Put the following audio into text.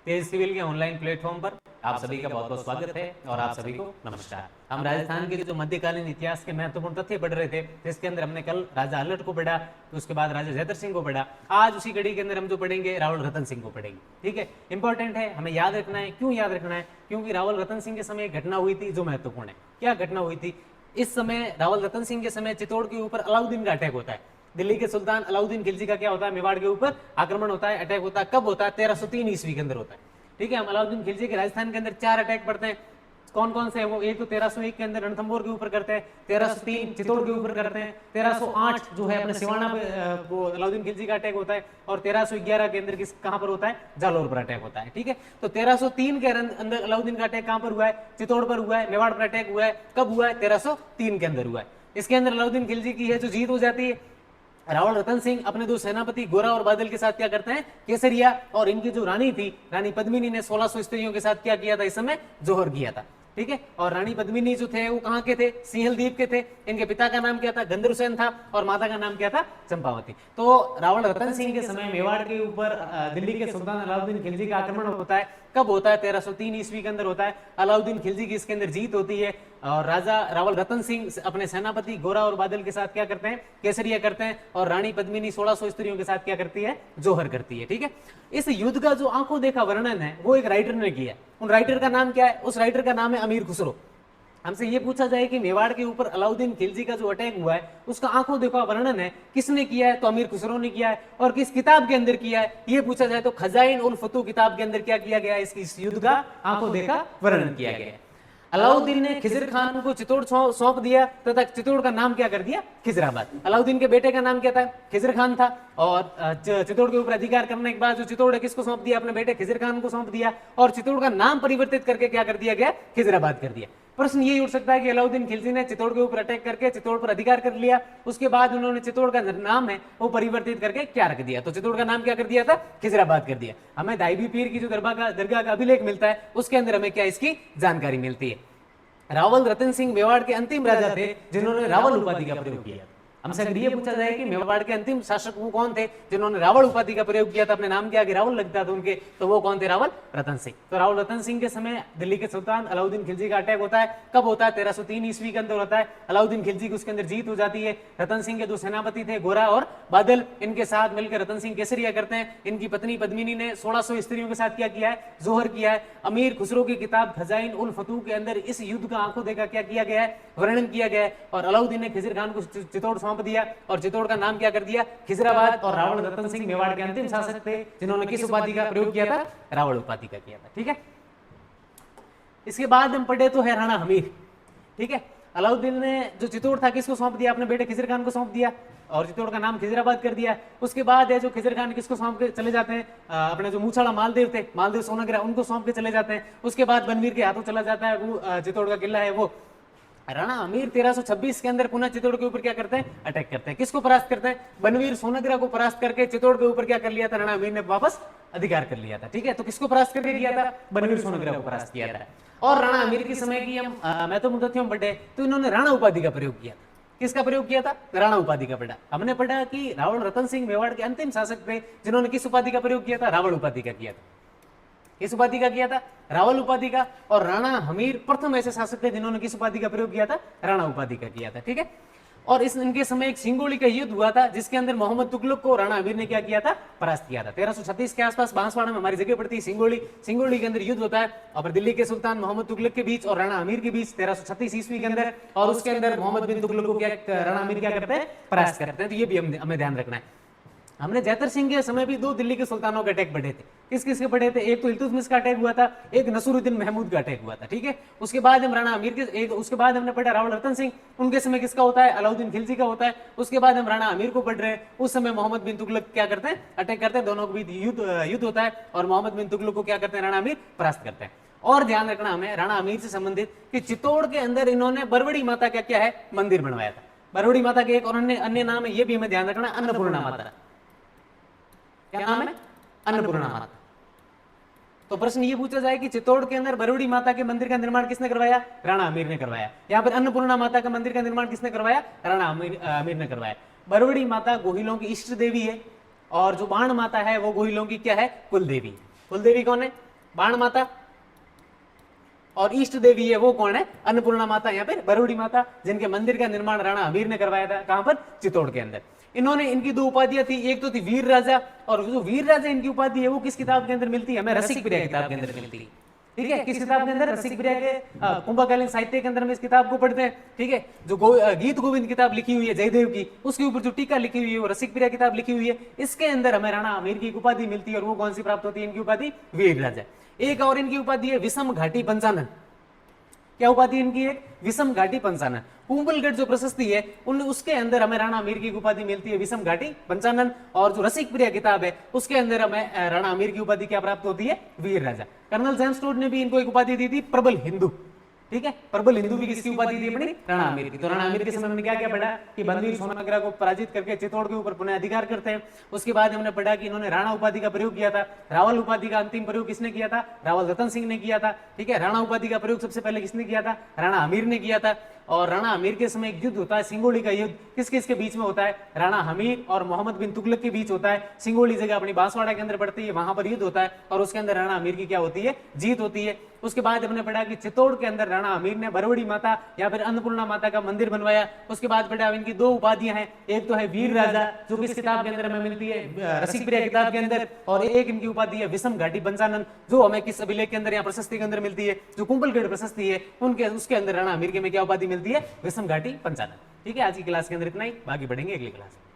तेज civil के online platform पर आप सभी का बहुत बहुत स्वागत है और आप सभी को नमस्कार। हम राजस्थान के जो मध्यकालीन इतिहास के महत्वपूर्ण तथ्य पढ़ रहे थे, जिसके अंदर हमने कल राजा अलट को पढ़ा, तो उसके बाद राजा जयद्रथ सिंह को पढ़ा। आज उसी कड़ी के अंदर हम जो पढ़ेंगे रावल रतन सिंह को पढ़ेंगे। ठीक है, इंपॉर्टेंट है, हमें याद रखना है। क्यों याद रखना है? क्योंकि रावल रतन सिंह के समय एक घटना हुई थी जो महत्वपूर्ण है। क्या घटना हुई थी? इस समय रावल रतन सिंह के समय चित्तौड़ के ऊपर अलाउद्दीन का अटैक होता है। दिल्ली के सुल्तान अलाउद्दीन खिलजी का क्या होता है? मेवाड़ के ऊपर आक्रमण होता है, अटैक होता है। कब होता है? 1303 ईस्वी के अंदर होता है। ठीक है, हम अलाउद्दीन खिलजी के राजस्थान के अंदर 4 अटैक पड़ते हैं। कौन कौन से हैं वो? एक तो 1301 के अंदर रणथंभौर के ऊपर करते हैं, 1303 चित्तौड़ के ऊपर करते हैं, 1308 जो है अपने सिवाना पे वो अलाउद्दीन खिलजी का अटैक होता है, और 1311 के अंदर कहां पर होता है? जालौर पर अटैक होता है। ठीक है, तो 1303 के अंदर अलाउद्दीन का अटैक कहां पर हुआ है? चित्तौड़ पर हुआ है। मेवाड़ पर अटैक हुआ है। कब हुआ है? 1303 के अंदर हुआ है। इसके अंदर अलाउद्दीन खिलजी की है जो जीत हो जाती है। रावल रतन सिंह अपने दो सेनापति गोरा और बादल के साथ क्या करते हैं? केसरिया। और इनकी जो रानी थी, रानी पद्मिनी ने 1600 स्त्रियों के साथ क्या किया था? इस समय जोहर किया था। ठीक है, और रानी पद्मिनी जो थे वो कहां के थे? सिंहल द्वीप के थे। इनके पिता का नाम क्या था? गंधर्वसेन था, और माता का नाम क्या था? चंपावती। तो रावल रतन सिंह के समय मेवाड़ के ऊपर दिल्ली के सुल्तान अलाउद्दीन खिलजी का आक्रमण होता है। कब होता है? 1303 ईस्वी के अंदर होता है। अलाउद्दीन खिलजी की इसके अंदर जीत होती है, और राजा रावल रतन सिंह अपने सेनापति गोरा और बादल के साथ क्या करते हैं? केसरिया करते हैं, और रानी पद्मिनी 1600 स्त्रियों के साथ क्या करती है? जोहर करती है। ठीक है, इस युद्ध का जो आंखों देखा वर्णन है वो एक राइटर ने किया। उन राइटर का नाम क्या है? उस राइटर का नाम है अमीर खुसरो। हमसे ये पूछा जाए कि मेवाड़ के ऊपर अलाउद्दीन खिलजी का जो अटैक हुआ है उसका आंखों देखा वर्णन है, किसने किया है? तो अमीर खुसरो ने किया है। और किस किताब के अंदर किया है? ये पूछा जाए तो खजाइन उल फतू किताब के अंदर क्या किया गया है? इस युद्ध का आंखों देखा वर्णन किया गया है। अलाउद्दीन ने खिजर खान को चित्तौड़ सौंप दिया, तथा चित्तौड़ का नाम क्या कर दिया? खिजराबाद। अलाउद्दीन के बेटे का नाम क्या था? खिजर खान था। और चित्तौड़ के ऊपर अधिकार करने के बाद जो चित्तौड़ है किसको सौंप दिया? अपने बेटे खिजर खान को सौंप दिया, और चित्तौड़ का नाम परिवर्तित करके क्या कर दिया गया? खिजराबाद कर दिया। प्रश्न ये उठ सकता है कि अलाउद्दीन खिलजी ने चित्तौड़ के ऊपर अटैक करके चित्तौड़ पर अधिकार कर लिया, उसके बाद उन्होंने चित्तौड़ का नाम है वो परिवर्तित करके क्या रख दिया? तो चित्तौड़ का नाम क्या कर दिया था? खिजराबाद कर दिया। हमें दाइबी पीर की जो दरगाह का अभिलेख मिलता है उसके अंदर हमें क्या इसकी जानकारी मिलती है? रावल रतन सिंह मेवाड़ के अंतिम राजा थे जिन्होंने रावल उपाधि का प्रयोग किया। हमसे अगर ये पूछा जाए कि मेवाड़ के अंतिम शासक वो कौन थे जिन्होंने रावल उपाधि का प्रयोग किया था, अपने नाम के आगे रावल लगता था उनके, तो वो कौन थे? रावल रतन सिंह। तो रावल रतन सिंह के समय दिल्ली के सुल्तान अलाउद्दीन खिलजी का अटैक होता है। कब होता है? 1303 ईस्वी के अंदर होता है। अलाउद्दीन खिलजी की उसके अंदर जीत हो जाती है। रतन सिंह के दो सेनापति थे गोरा और बादल, इनके साथ मिलकर रतन सिंह केसरिया करते हैं। इनकी पत्नी पद्मिनी ने 1600 स्त्रियों के साथ क्या किया है? जोहर किया है। अमीर खुसरो की किताब खजाइन उल फतू के अंदर इस युद्ध का आंखों देखा क्या किया गया है? वर्णन किया गया है। और अलाउद्दीन ने खिजर खान को चित्तौड़ सौंप दिया, और चित्तौड़ का नाम क्या कर दिया? खिजराबाद। और रावल रतन सिंह मेवाड़ के अंतिम शासक थे जिन्होंने किस उपाधि का प्रयोग किया था? रावल उपाधि का किया था। ठीक है, इसके बाद हम पढ़े तो है राणा हमीर। ठीक है, अलाउद्दीन ने जो चित्तौड़ था किसको सौंप दिया? अपने बेटे खिजर खान को सौंप दिया, और चित्तौड़ का नाम खिजराबाद कर दिया। उसके बाद है जो खिजर खान किसको सौंप के चले जाते हैं? अपने जो मूछाड़ा मालदेव थे, मालदेव सोनाग्रा, उनको सौंप के चले जाते हैं। उसके बाद बनवीर के हाथों चला जाता है वो चित्तौड़ का किला है वो। राणा अमीर 1326 के अंदर पुनः चित्तौड़ के ऊपर क्या करते हैं? अटैक करते हैं। किसको परास्त करते हैं? बनवीर सोनग्रा को परास्त करके चित्तौड़ के ऊपर क्या कर लिया था? राणा अमीर ने वापस अधिकार कर लिया था। ठीक है, तो किसको परास्त करके किया था? बनवीर सोनग्रा को परास्त किया था। और राणा अमीर के समय की हम महत्वपूर्ण तथ्यों पढ़े तो इन्होंने राणा उपाधि का प्रयोग किया। किसका प्रयोग किया था? राणा उपाधि का पढ़ा। हमने पढ़ा कि रावल रतन सिंह मेवाड़ के अंतिम शासक थे जिन्होंने किस उपाधि का प्रयोग किया था? रावल उपाधि का किया था। किस उपाधि का किया था? रावल उपाधि का। और राणा हमीर प्रथम ऐसे शासक थे जिन्होंने किस उपाधि का प्रयोग किया था? राणा उपाधि का किया था। ठीक है, और इनके समय एक सिंगोली का युद्ध हुआ था जिसके अंदर मोहम्मद तुगलक को राणा अमीर ने क्या किया था? परास्त किया था। 1336 के आसपास बांसवाड़ा में हमारी जगह पड़ती है सिंगोली के अंदर युद्ध होता है और दिल्ली के सुल्तान मोहम्मद तुगलक के बीच और राणा अमीर के बीच 1336 ईस्वी के अंदर। और उसके अंदर मोहम्मद बिन तुगलक को क्या राणा अमीर क्या करते हैं? परास्त करते हैं। तो ये भी हमें ध्यान रखना है। हमने जयद्रथ सिंह के समय भी 2 दिल्ली के सुल्तानों के अटैक बढ़े थे। किस किस के बढ़े थे? एक तो इल्तुतमिश का अटैक हुआ था, एक नसरुद्दीन महमूद का अटैक हुआ था। ठीक है, उसके बाद हम राणा अमीर के उसके बाद हमने पढ़ा रावल रतन सिंह, उनके समय किसका होता है? अलाउद्दीन खिलजी का होता है। उसके बाद हम राणा अमीर को पढ़ रहे हैं, उस समय मोहम्मद बिन तुगलक क्या करते हैं? अटैक करते हैं। दोनों के बीच युद्ध होता है और मोहम्मद बिन तुगलक को क्या करते हैं? राणा अमीर परास्त करते हैं। और ध्यान रखना हमें राणा अमीर से संबंधित कि चित्तौड़ के अंदर इन्होंने बरवड़ी माता का क्या है? मंदिर बनवाया था। बरवड़ी माता के एक और अन्य नाम है, ये भी हमें ध्यान रखना, अन्नपूर्णा माता। क्या नाम है? अन्नपूर्णा माता। तो प्रश्न ये पूछा जाए कि चित्तौड़ के अंदर बरवड़ी माता के मंदिर का निर्माण किसने करवाया? राणा अमीर ने करवाया। यहाँ पर अन्नपूर्णा माता का मंदिर का निर्माण किसने करवाया? राणा अमीर ने करवाया। बरवड़ी माता गोहिलों की इष्ट देवी है, और जो बाण माता है वो गोहिलों की क्या है? कुल देवी। कुल देवी कौन है? बाण माता, और इष्ट देवी है वो कौन है, अन्नपूर्णा माता, यहाँ पे बरूडी माता, जिनके मंदिर का निर्माण राणा हमीर ने करवाया था। कहां पर, चित्तौड़ के अंदर। इन्होंने, इनकी दो उपाधियां थी, एक तो थी वीर राजा, और जो वीर राजा इनकी उपाधि है वो किस किताब के अंदर मिलती है, हमें रसिक प्रिया किताब के अंदर मिलती है। ठीक है, किस किताब के अंदर, रसिक प्रिया के कुंभकालीन साहित्य के अंदर हम इस किताब को पढ़ते हैं। ठीक है, जो गीत गोविंद किताब लिखी हुई है जयदेव की, उसके ऊपर जो टीका लिखी हुई है वो रसिक प्रिया किताब लिखी हुई है। इसके अंदर हमें राणा आमिर की उपाधि मिलती है, और वो कौन सी प्राप्त होती है, इनकी उपाधि वीर राजा। एक और इनकी उपाधि है विषम घाटी पंचानन। क्या उपाधि इनकी है, विषम घाटी पंचानन। कुंभलगढ़ जो प्रशस्ति है उन उसके अंदर हमें राणा आमिर की उपाधि मिलती है विषम घाटी पंचानन, और जो रसिक प्रिया किताब है उसके अंदर हमें राणा आमिर की उपाधि क्या प्राप्त होती है, वीर राजा। कर्नल जेम्स टोड ने भी इनको एक उपाधि दी थी, प्रबल हिंदू। ठीक है, प्रबल हिंदू भी किसकी उपाधि दी अपनी, राणा आमिर की। तो राणा आमिर के समय में क्या क्या पढ़ा कि बंदी सोनाग्रा को पराजित करके चित्तौड़ के ऊपर पुनः अधिकार करते हैं। उसके बाद हमने पढ़ा कि इन्होंने राणा उपाधि का प्रयोग किया था। रावल उपाधि का अंतिम प्रयोग किसने किया था, रावल रतन सिंह ने किया था। ठीक है, राणा उपाधि का प्रयोग सबसे पहले किसने किया था, राणा हमीर ने किया था। और राणा हमीर के समय एक युद्ध होता है, सिंगोली का युद्ध, किस किस के बीच में होता है, राणा हमीर और मोहम्मद बिन तुगलक के बीच होता है। सिंगोली जगह अपनी बांसवाड़ा के अंदर पड़ती है, वहां पर युद्ध होता है, और उसके अंदर राणा हमीर की क्या होती है, जीत होती है। उसके बाद हमने पढ़ा कि चित्तौड़ के अंदर राणा हमीर ने बरवड़ी माता या फिर अन्नपूर्णा माता का मंदिर बनवाया। उसके बाद पढ़ा इनकी दो उपाधियां हैं, एक तो है वीर राजा जो किस किताब के अंदर हमें मिलती है, रसिक प्रिया किताब के अंदर, और एक इनकी उपाधि है विषम घाटी पंचानन, जो हमें किस अभिलेख के अंदर या प्रशस्ति के अंदर मिलती है, जो कुंभलगढ़ प्रशस्ति है उनके उसके अंदर राणा हमीर के में क्या उपाधि मिलती है, विषम घाटी पंचानन। ठीक है, आज की क्लास के अंदर इतना ही, बाकी बढ़ेंगे अगली क्लास में।